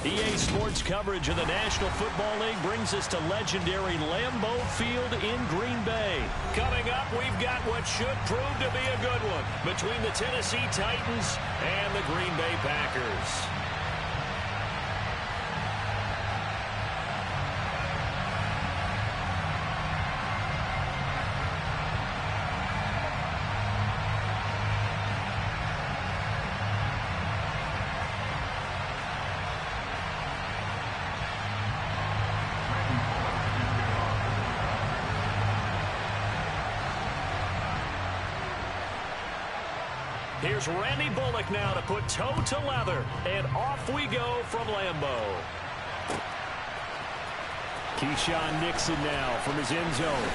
EA Sports coverage of the National Football League brings us to legendary Lambeau Field in Green Bay. Coming up, we've got what should prove to be a good one between the Tennessee Titans and the Green Bay Packers. Here's Randy Bullock now to put toe to leather, and off we go from Lambeau. Keyshawn Nixon now from his end zone.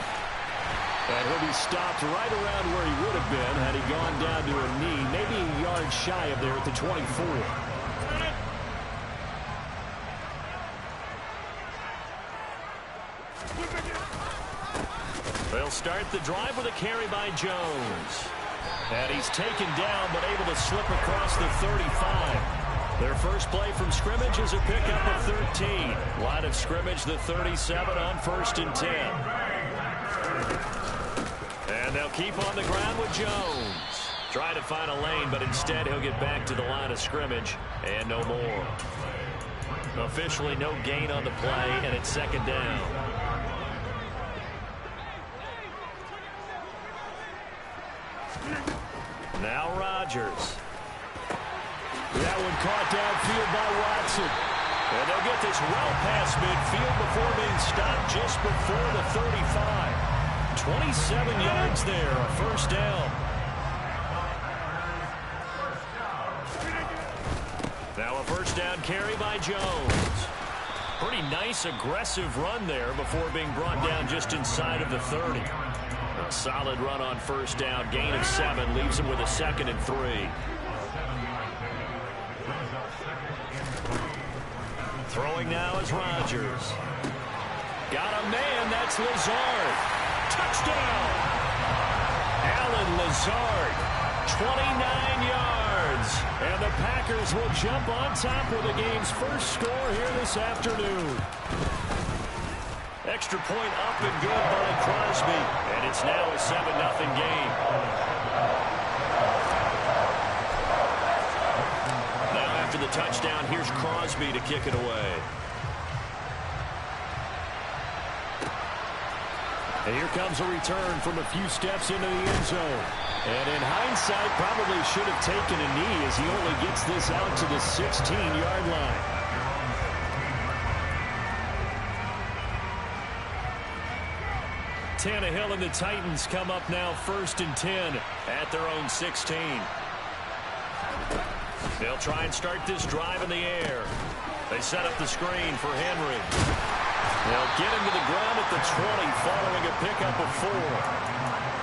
And he'll be stopped right around where he would have been had he gone down to a knee, maybe a yard shy of there at the 24. They'll start the drive with a carry by Jones. And he's taken down, but able to slip across the 35. Their first play from scrimmage is a pickup of 13. Line of scrimmage, the 37 on 1st and 10. And they'll keep on the ground with Jones. Trying to find a lane, but instead he'll get back to the line of scrimmage and no more. Officially no gain on the play, and it's 2nd down. Now Rodgers. That one caught downfield by Watson. And they'll get this well past midfield before being stopped just before the 35. 27 yards there, a 1st down. Now a 1st down carry by Jones. Pretty nice aggressive run there before being brought down just inside of the 30. A solid run on 1st down. Gain of 7 leaves him with a 2nd and 3. Throwing now is Rodgers. Got a man. That's Lazard. Touchdown. Allen Lazard. 29 yards. And the Packers will jump on top with the game's first score here this afternoon. Extra point up and good by Crosby. And it's now a 7-0 game. Now after the touchdown, here's Crosby to kick it away. And here comes a return from a few steps into the end zone. And in hindsight, probably should have taken a knee as he only gets this out to the 16-yard line. Tannehill and the Titans come up now 1st and 10 at their own 16. They'll try and start this drive in the air. They set up the screen for Henry. They'll get him to the ground at the 20 following a pickup of 4.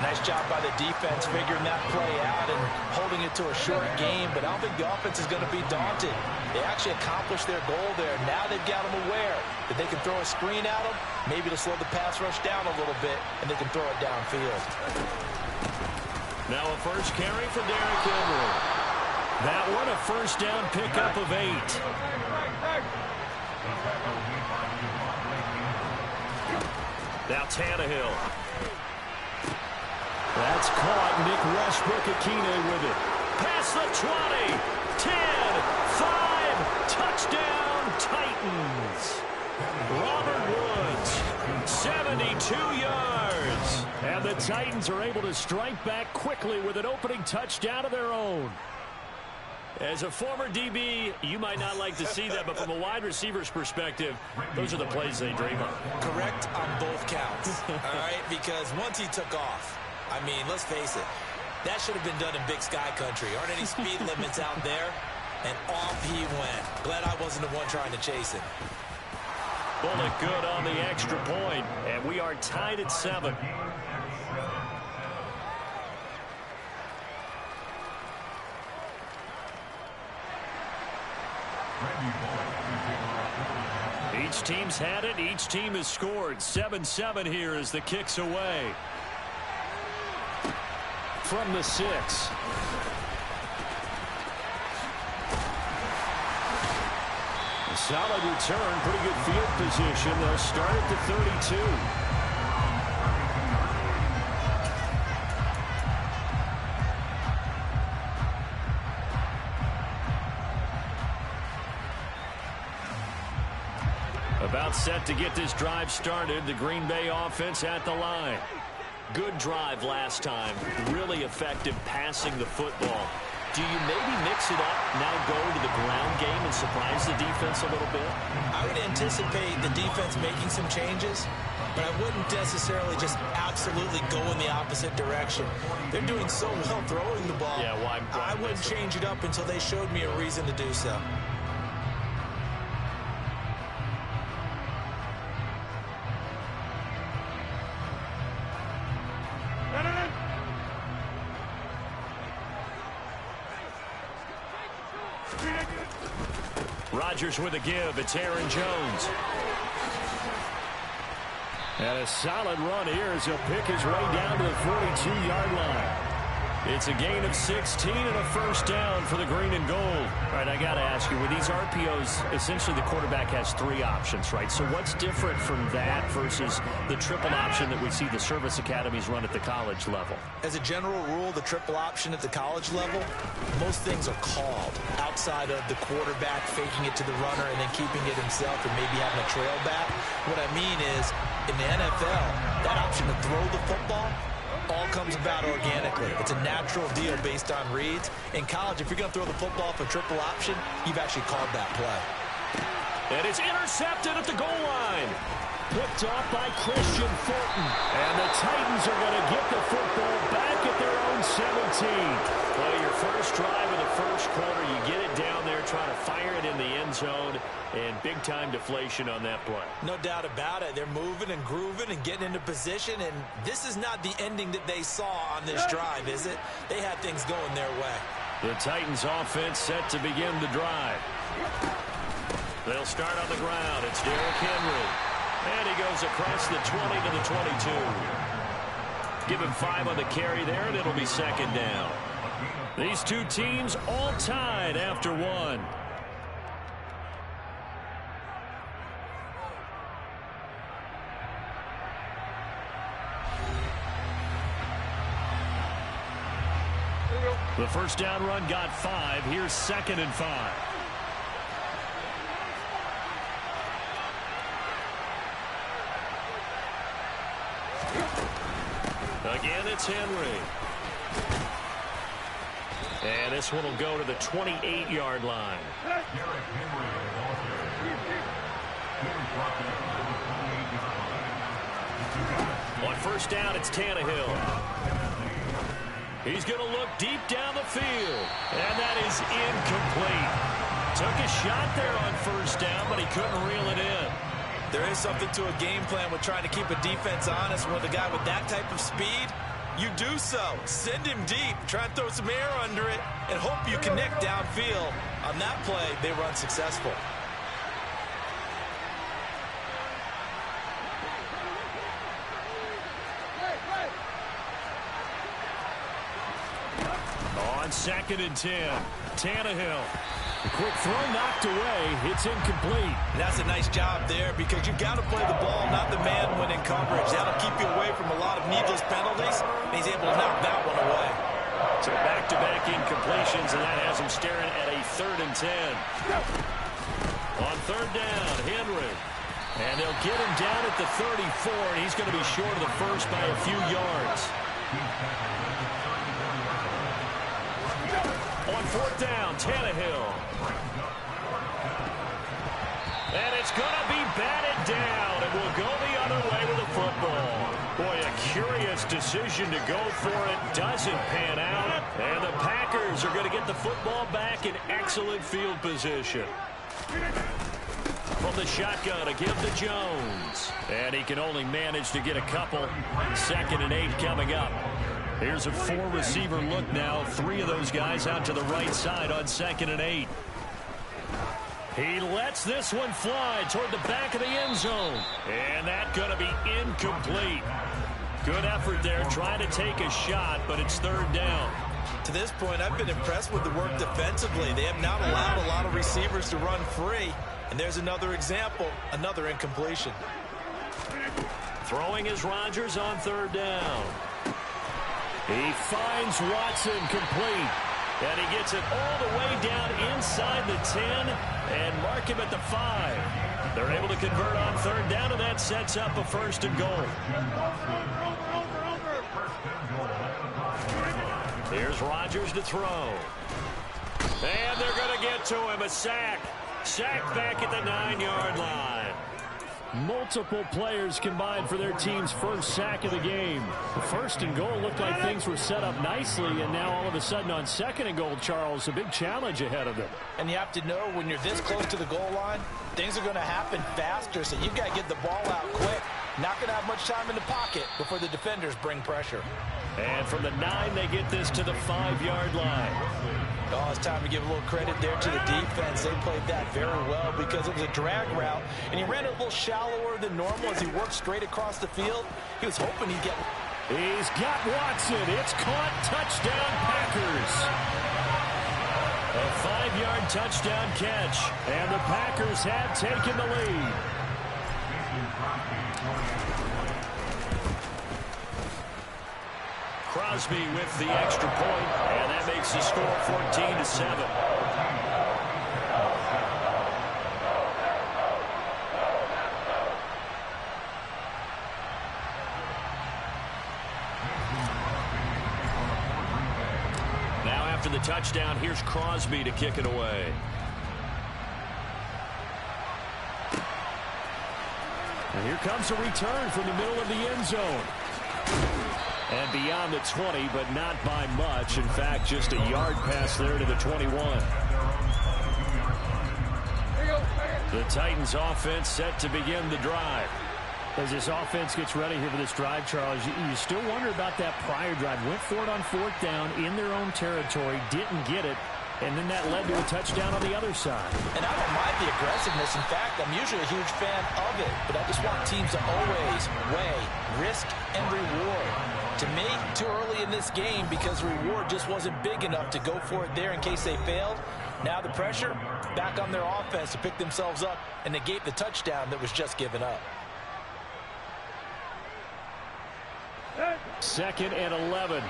Nice job by the defense figuring that play out and holding it to a short game, but I don't think the offense is going to be daunted. They actually accomplished their goal there. Now they've got them aware that they can throw a screen at them, maybe to slow the pass rush down a little bit, and they can throw it downfield. Now a first carry for Derrick Henry. That one a 1st down pickup of 8. Now Tannehill. That's caught. Nick Westbrook-Ikhine with it. Past the 20. 10. 5. Touchdown, Titans. Robert Woods. 72 yards. And the Titans are able to strike back quickly with an opening touchdown of their own. As a former DB, you might not like to see that, but from a wide receiver's perspective, those are the plays they dream of. Correct on both counts, all right? Because once he took off, I mean, let's face it, that should have been done in Big Sky Country. Aren't any speed limits out there? And off he went. Glad I wasn't the one trying to chase him. Bullock good on the extra point, and we are tied at 7. Each team's had it. Each team has scored. 7-7 here as the kick's away. From the 6. solid return. Pretty good field position. They'll start at the 32. About set to get this drive started. The Green Bay offense at the line. Good drive last time. Really effective passing the football. Do you maybe mix it up, now go to the ground game and surprise the defense a little bit? I would anticipate the defense making some changes, but I wouldn't necessarily just absolutely go in the opposite direction. They're doing so well throwing the ball. Yeah, well, I wouldn't change it up until they showed me a reason to do so. Rodgers with a give. It's Aaron Jones. And a solid run here as he'll pick his way down to the 42-yard line. It's a gain of 16 and a first down for the green and gold. All right, I got to ask you, with these RPOs, essentially the quarterback has three options, right? So what's different from that versus the triple option that we see the service academies run at the college level? As a general rule, the triple option at the college level, most things are called outside of the quarterback faking it to the runner and then keeping it himself and maybe having a trail back. What I mean is, in the NFL, that option to throw the football all comes about organically. It's a natural deal based on reads. In college, if you're going to throw the football for triple option, you've actually called that play. And it's intercepted at the goal line. Picked off by Christian Fulton. And the Titans are going to get the football back at their own 17. Well, your first drive of the first quarter, you get it down there, trying to fire it in the end zone, and big-time deflation on that play. No doubt about it. They're moving and grooving and getting into position, and this is not the ending that they saw on this drive, is it? They had things going their way. The Titans offense set to begin the drive. They'll start on the ground. It's Derrick Henry. And he goes across the 20 to the 22. Give him 5 on the carry there, and it'll be second down. These two teams all tied after one. The first down run got 5. Here's 2nd and 5. Again, it's Henry. And this one will go to the 28-yard line. On first down, it's Tannehill. He's going to look deep down the field. And that is incomplete. Took a shot there on first down, but he couldn't reel it in. There is something to a game plan with trying to keep a defense honest. With a guy with that type of speed, you do so. Send him deep. Try and throw some air under it and hope you connect downfield. On that play, they run successful. On 2nd and 10, Tannehill. The quick throw knocked away. It's incomplete. And that's a nice job there because you've got to play the ball, not the man when in coverage. That'll keep you away from a lot of needless penalties, and he's able to knock that one away. So back-to-back incompletions, and that has him staring at a 3rd and 10. On 3rd down, Henry. And they'll get him down at the 34, and he's going to be short of the first by a few yards. On 4th down, Tannehill. And it's going to be batted down. It will go the other way with the football. Boy, a curious decision to go for it. Doesn't pan out. And the Packers are going to get the football back in excellent field position. From the shotgun, a give to Jones. And he can only manage to get a couple. 2nd and 8 coming up. Here's a 4-receiver look now. 3 of those guys out to the right side on 2nd and 8. He lets this one fly toward the back of the end zone. And that's going to be incomplete. Good effort there trying to take a shot, but it's 3rd down. To this point, I've been impressed with the work defensively. They have not allowed a lot of receivers to run free. And there's another example, another incompletion. Throwing is Rodgers on third down. He finds Watson complete. And he gets it all the way down inside the 10 and mark him at the 5. They're able to convert on third down, and that sets up a 1st and goal. Here's Rodgers to throw. And they're going to get to him. A sack. Sack back at the 9-yard line. Multiple players combined for their team's first sack of the game. The 1st and goal looked like things were set up nicely, and now all of a sudden on 2nd and goal, Charles, a big challenge ahead of them. And you have to know when you're this close to the goal line, things are going to happen faster, so you've got to get the ball out quick. Not going to have much time in the pocket before the defenders bring pressure. And from the 9, they get this to the 5-yard line. Oh, it's time to give a little credit there to the defense. They played that very well because it was a drag route, and he ran it a little shallower than normal as he worked straight across the field. He was hoping he'd get... He's got Watson. It's caught. Touchdown, Packers. A 5-yard touchdown catch, and the Packers have taken the lead. Crosby with the extra point, and that makes the score 14-7. Now after the touchdown, here's Crosby to kick it away. And here comes a return from the middle of the end zone. And beyond the 20, but not by much. In fact, just a yard pass there to the 21. The Titans offense set to begin the drive. As this offense gets ready here for this drive, Charles, you still wonder about that prior drive. Went for it on 4th down in their own territory, didn't get it, and then that led to a touchdown on the other side. And I don't mind the aggressiveness. In fact, I'm usually a huge fan of it, but I just want teams to always weigh risk and reward. To me, too early in this game because reward just wasn't big enough to go for it there in case they failed. Now the pressure back on their offense to pick themselves up and negate the touchdown that was just given up. 2nd and 11.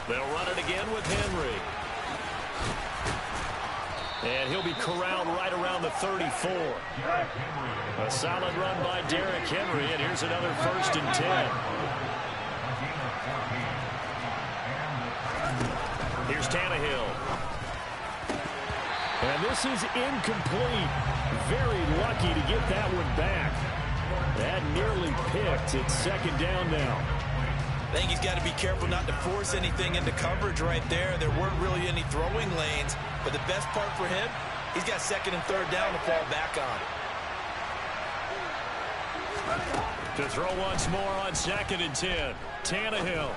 They'll run it again with Henry. And he'll be corralled right around the 34. A solid run by Derrick Henry, and here's another 1st and 10. Here's Tannehill. And this is incomplete. Very lucky to get that one back. That nearly picked. It's 2nd down now. I think he's got to be careful not to force anything into coverage right there. There weren't really any throwing lanes, but the best part for him, he's got 2nd and 3rd down to fall back on. To throw once more on 2nd and 10. Tannehill.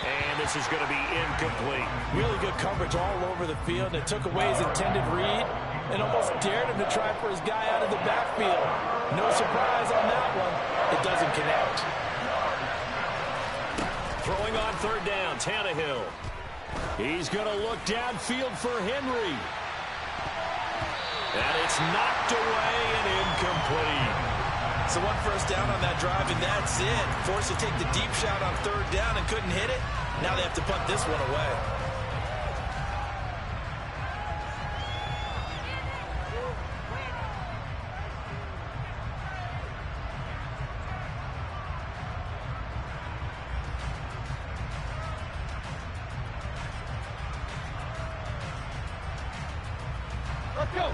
And this is going to be incomplete. Really good coverage all over the field. It took away his intended read and almost dared him to try for his guy out of the backfield. No surprise on that one. It doesn't connect. Throwing on 3rd down, Tannehill. He's going to look downfield for Henry. And it's knocked away and incomplete. So 1 first down on that drive, and that's it. Forced to take the deep shot on 3rd down and couldn't hit it. Now they have to punt this one away. Let's go.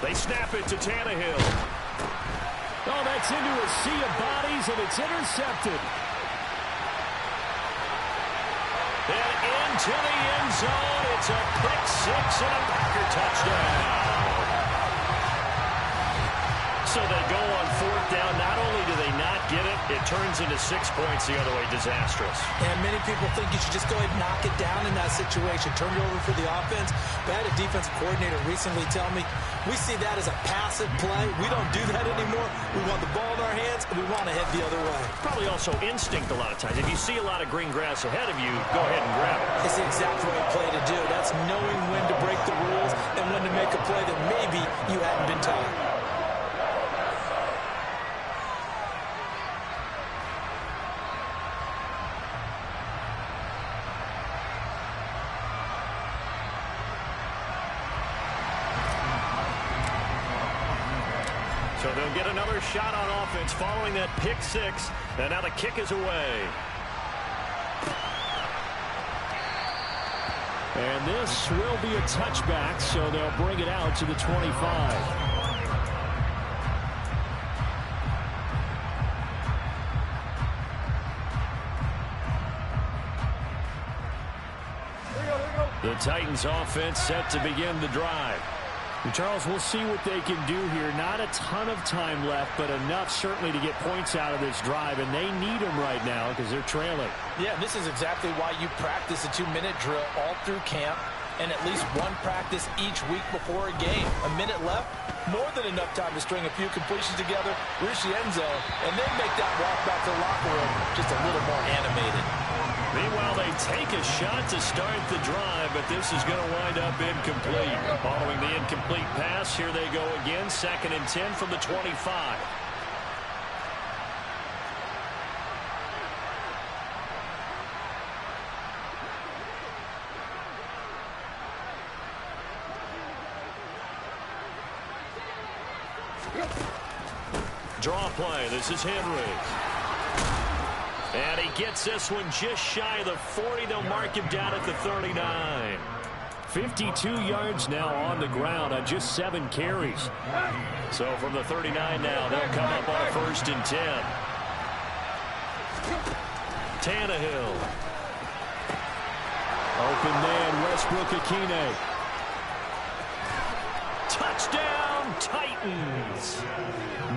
They snap it to Tannehill. Oh, that's into a sea of bodies, and it's intercepted. And into the end zone. It's a pick 6 and a Packer touchdown. So they go on 4th down. Not only do they not get it, it turns into 6 points the other way. Disastrous. And many people think you should just go ahead and knock it down in that situation. Turn it over for the offense. But I had a defensive coordinator recently tell me, we see that as a passive play. We don't do that anymore. We want the ball in our hands, and we want to head the other way. Probably also instinct a lot of times. If you see a lot of green grass ahead of you, go ahead and grab it. It's the exact right play to do. That's knowing when to break the rules and when to make a play that maybe you hadn't been taught. So they'll get another shot on offense following that pick six. And now the kick is away. And this will be a touchback, so they'll bring it out to the 25. The Titans offense set to begin the drive. And Charles, we'll see what they can do here. Not a ton of time left, but enough certainly to get points out of this drive, and they need them right now because they're trailing. Yeah, this is exactly why you practice a 2-minute drill all through camp and at least one practice each week before a game. A minute left, more than enough time to string a few completions together, reach the end zone, and then make that walk back to the locker room just a little more animated. Meanwhile, they take a shot to start the drive, but this is going to wind up incomplete. Following the incomplete pass, here they go again, 2nd and 10 from the 25. Draw play. This is Henry. And he gets this one just shy of the 40. They'll mark him down at the 39. 52 yards now on the ground on just 7 carries. So from the 39 now, they'll come up on a 1st and 10. Tannehill. Open man, Westbrook-Ikhine. Touchdown, Titans.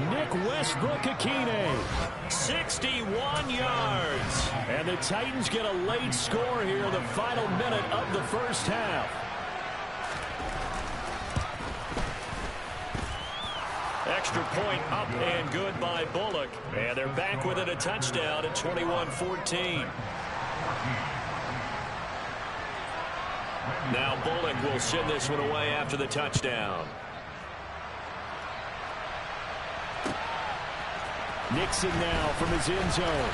Nick Westbrook-Ikhine. 61 yards. And the Titans get a late score here in the final minute of the first half. Extra point up and good by Bullock. And they're back within a touchdown at 21-14. Now Bullock will send this one away after the touchdown. Nixon now from his end zone.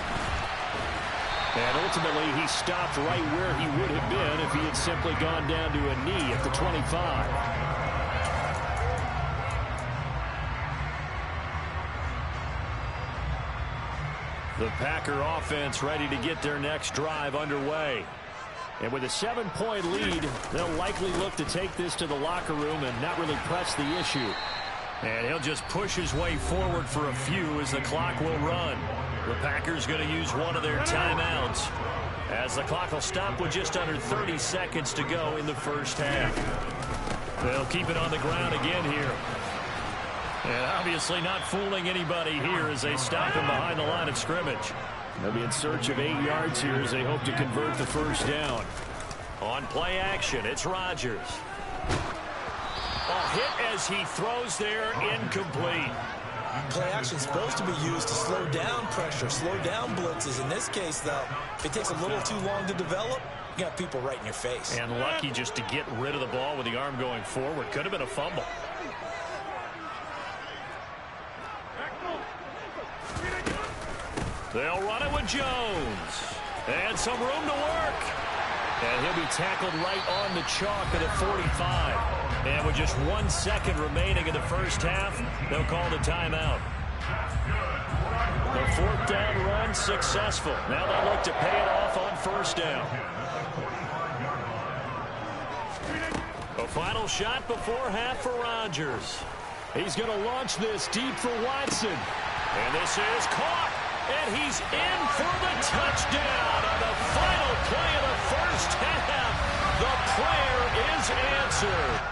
And ultimately he stopped right where he would have been if he had simply gone down to a knee at the 25. The Packer offense ready to get their next drive underway. And with a 7-point lead, they'll likely look to take this to the locker room and not really press the issue. And he'll just push his way forward for a few as the clock will run. The Packers going to use one of their timeouts as the clock will stop with just under 30 seconds to go in the first half. They'll keep it on the ground again here. And obviously not fooling anybody here as they stop him behind the line of scrimmage. They'll be in search of 8 yards here as they hope to convert the first down. On play action, it's Rodgers. A hit as he throws there, incomplete. Play action is supposed to be used to slow down pressure, slow down blitzes. In this case, though, if it takes a little too long to develop, you got people right in your face. And lucky just to get rid of the ball with the arm going forward. Could have been a fumble. They'll run it with Jones. And some room to work. And he'll be tackled right on the chalk of the 45. And with just 1 second remaining in the first half, they'll call the timeout. The 4th down run successful. Now they'll look to pay it off on 1st down. A final shot before half for Rodgers. He's going to launch this deep for Watson. And this is caught. And he's in for the touchdown on the final play of the first half. The prayer is answered.